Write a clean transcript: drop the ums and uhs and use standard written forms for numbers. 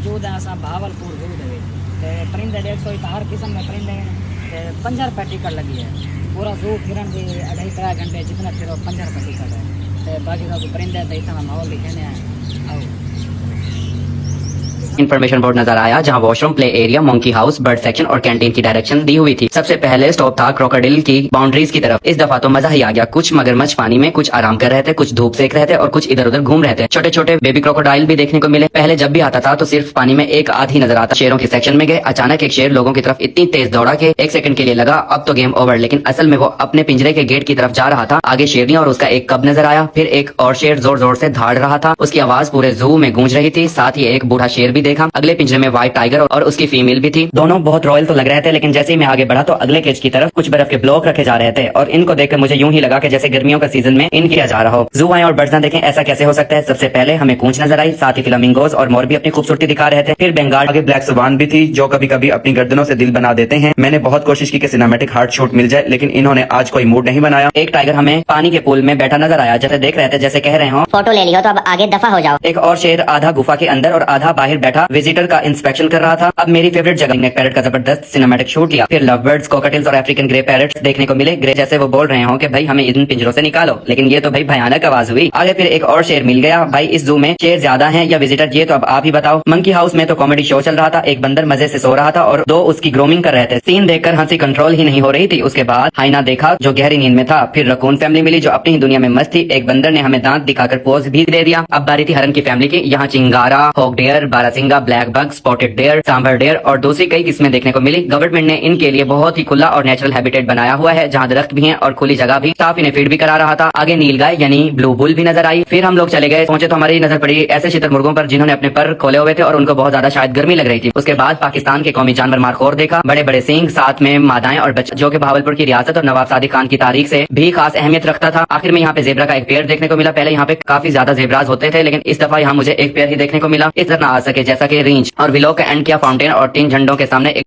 मौजूद हैं असां भावलपुर जू दे ते परिंदे 100 हर किस्म में परिंदे ते 50 रुपये टिकट लगी है पूरा जू फिरन की 2.5-3 घंटे जितना फिरो 50 रुपये टिकट है ते बाकी सब परिंदे तो इतना माहौल दिखाने हैं आओ इंफॉर्मेशन बोर्ड नजर आया जहां washroom, play area, monkey house, bird section और कैंटीन की डायरेक्शन दी हुई थी। सबसे पहले स्टॉप था क्रोकोडाइल की बाउंड्रीज की तरफ। इस दफा तो मजा ही आ गया। कुछ मगरमच्छ पानी में, कुछ आराम कर रहे थे, कुछ धूप सेक रहे थे और कुछ इधर उधर घूम रहे थे। छोटे छोटे बेबी क्रोकोडाइल भी देखने को मिले। पहले जब भी आता था तो सिर्फ पानी में एक आध ही नजर आता। शेरों के सेक्शन में गए, अचानक एक शेर लोगों की तरफ इतनी तेज दौड़ा के 1 सेकंड के लिए लगा अब तो गेम ओवर, लेकिन असल में वो अपने पिंजरे के गेट की तरफ जा रहा था। आगे शेरनी और उसका एक कब नजर आया। फिर एक और शेर जोर जोर से धाड़ रहा था। उसकी आवाज पूरे जू में गूंज रही थी। साथ ही एक बूढ़ा शेर भी देखा। अगले पिंजरे में व्हाइट टाइगर और उसकी फीमेल भी थी। दोनों बहुत रॉयल तो लग रहे थे, लेकिन जैसे ही मैं आगे बढ़ा तो अगले केज की तरफ कुछ बर्फ के ब्लॉक रखे जा रहे थे और इनको देखकर मुझे यूं ही लगा कि जैसे गर्मियों का सीजन में इन किया जा रहा हो। जू आए और बर्ड्स देखें, ऐसा कैसे हो सकता है। सबसे पहले हमें कूंच नजर आई, साथ ही फ्लामिंगोज और मोर भी अपनी खूबसूरती दिखा रहे थे। फिर बंगाल, आगे ब्लैक स्वान भी थी जो कभी कभी अपनी गर्दनों से दिल बना देते हैं। मैंने बहुत कोशिश की कि सिनेमैटिक हार्ट शॉट मिल जाए, लेकिन इन्होंने आज कोई मूड नहीं बनाया। एक टाइगर हमें पानी के पूल में बैठा नजर आया, जैसे देख रहे थे जैसे कह रहे हो फोटो ले लियो तो अब आगे दफा हो जाओ। एक और शेर आधा गुफा के अंदर और आधा बाहर बैठा विजिटर का इंस्पेक्शन कर रहा था। अब मेरी फेवरेट जगह ने पैरट का जबरदस्त सिनेमैटिक शूट लिया। फिर लव बर्ड्स, कॉकटेल्स और अफ्रीकन ग्रे पैरट्स देखने को मिले। ग्रे जैसे वो बोल रहे हो कि भाई हमें इन पिंजरों से निकालो, लेकिन ये तो भाई भयानक आवाज हुई। आगे फिर एक और शेर मिल गया। भाई इस जू में शेर ज्यादा हैं या विजिटर, ये तो अब आप ही बताओ। मंकी हाउस में तो कॉमेडी शो चल रहा था। एक बंदर मजे से सो रहा था और 2 उसकी ग्रूमिंग कर रहे थे। सीन देखकर हंसी कंट्रोल ही नहीं हो रही थी। उसके बाद हाइना देखा जो गहरी नींद में था। फिर रकून फैमिली मिली जो अपनी ही दुनिया में मस्त थी। एक बंदर ने हमें दांत दिखाकर पोज भी दे दिया। अब बारी थी हरन की फैमिली की। यहाँ चिंगारा, हॉक डेयर, बारासिंगा, black buck, spotted deer, sambar deer और दूसरी कई किस्में देखने को मिली। गवर्नमेंट ने इनके लिए बहुत ही खुला और नेचुरल हैबिटेट बनाया हुआ है, जहाँ दरख्त भी हैं और खुली जगह भी। साफ इन्हें फीड भी करा रहा था। आगे नीलगाय यानी ब्लू बुल भी नजर आई। फिर हम लोग चले गए। पहुंचे तो हमारी नजर पड़ी ऐसे शुतुरमुर्गों पर जिन्होंने अपने पर खोले हुए थे और उनको बहुत ज्यादा शायद गर्मी लग रही थी। उसके बाद पाकिस्तान के कौमी जानवर मारखोर देखा। बड़े बड़े सींग, साथ में मादाएं और बच्चे, जो कि बहावलपुर की रियासत और नवाब सादिक खान की तारीख से भी खास अहमियत रखता था। आखिर में यहाँ पे जेबरा का एक पेड़ देखने को मिला। पहले यहाँ पे काफी ज्यादा जेबराज होते थे, लेकिन इस दफा यहाँ मुझे एक पेड़ ही देखने को मिला। इस तरह आ सके जैसा कि रींच और विलो का एंड किया फाउंटेन और 3 झंडों के सामने